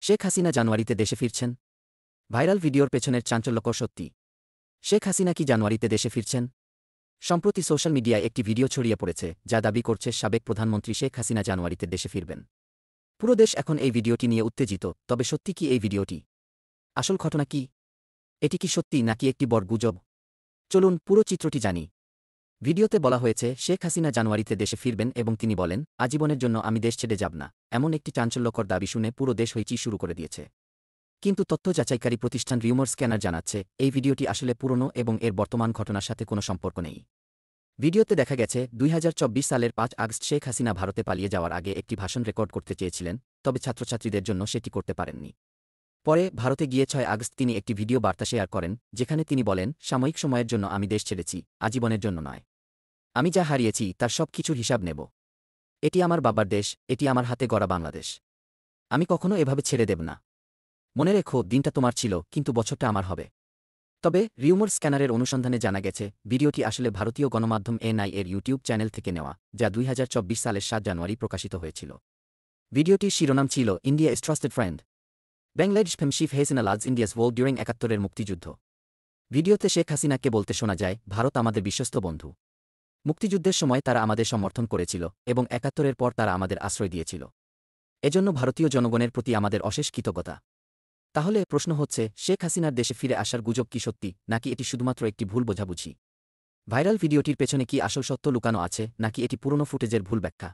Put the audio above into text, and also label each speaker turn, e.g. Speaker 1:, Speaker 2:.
Speaker 1: শেখ হাসিনা জানুয়ারিতে দেশে ফিরছেন। ভাইরাল ভিডিওর পেছনের চাঞ্চল্যকর সত্যি। শেখ হাসিনা কি জানুয়ারিতে দেশে ফিরছেন? সম্প্রতি সোশ্যাল মিডিয়ায় একটি ভিডিও ছড়িয়ে পড়েছে যা দাবি করছে সাবেক প্রধানমন্ত্রী শেখ হাসিনা জানুয়ারিতে দেশে ফিরবেন। পুরো দেশ এখন এই ভিডিওটি নিয়ে উত্তেজিত। তবে সত্যি কি এই ভিডিওটি? আসল ঘটনা কি? এটি কি সত্যি নাকি একটি বড় গুজব? চলুন পুরো চিত্রটি জানি। ভিডিওতে বলা হয়েছে শেখ হাসিনা জানুয়ারিতে দেশে ফিরবেন এবং তিনি বলেন, আজীবনের জন্য আমি দেশ ছেড়ে যাব না। এমন একটি চাঞ্চল্যকর দাবি শুনে পুরো দেশ হইচই শুরু করে দিয়েছে। কিন্তু তথ্য যাচাইকারী প্রতিষ্ঠান রিউমার স্ক্যানার জানাচ্ছে এই ভিডিওটি আসলে পুরনো এবং এর বর্তমান ঘটনার সাথে কোনো সম্পর্ক নেই। ভিডিওতে দেখা গেছে ২০২৪ সালের ৫ আগস্ট শেখ হাসিনা ভারতে পালিয়ে যাওয়ার আগে একটি ভাষণ রেকর্ড করতে চেয়েছিলেন, তবে ছাত্রছাত্রীদের জন্য সেটি করতে পারেননি। পরে ভারতে গিয়ে ৬ আগস্ট তিনি একটি ভিডিও বার্তা শেয়ার করেন যেখানে তিনি বলেন, সাময়িক সময়ের জন্য আমি দেশ ছেড়েছি, আজীবনের জন্য নয়। আমি যা হারিয়েছি তার সব কিছুর হিসাব নেব। এটি আমার বাবার দেশ, এটি আমার হাতে গড়া বাংলাদেশ। আমি কখনো এভাবে ছেড়ে দেব না। মনে রেখো, দিনটা তোমার ছিল কিন্তু বছরটা আমার হবে। তবে রিউমার স্ক্যানারের অনুসন্ধানে জানা গেছে ভিডিওটি আসলে ভারতীয় গণমাধ্যম এনআই এর ইউটিউব চ্যানেল থেকে নেওয়া, যা ২০২৪ সালের ৭ জানুয়ারি প্রকাশিত হয়েছিল। ভিডিওটির শিরোনাম ছিল India is trusted friend, Bangladesh ফেমশিফ Hasina lauds India's world during ৭১-এর মুক্তিযুদ্ধ। ভিডিওতে শেখ হাসিনাকে বলতে শোনা যায়, ভারত আমাদের বিশ্বস্ত বন্ধু। মুক্তিযুদ্ধের সময় তারা আমাদের সমর্থন করেছিল এবং ৭১-এর পর তারা আমাদের আশ্রয় দিয়েছিল। এজন্য ভারতীয় জনগণের প্রতি আমাদের অশেষ কৃতজ্ঞতা। তাহলে প্রশ্ন হচ্ছে, শেখ হাসিনার দেশে ফিরে আসার গুজব কি সত্যি নাকি এটি শুধুমাত্র একটি ভুল বোঝাবুঝি? ভাইরাল ভিডিওটির পেছনে কি আসল সত্য লুকানো আছে নাকি এটি পুরনো ফুটেজের ভুল ব্যাখ্যা?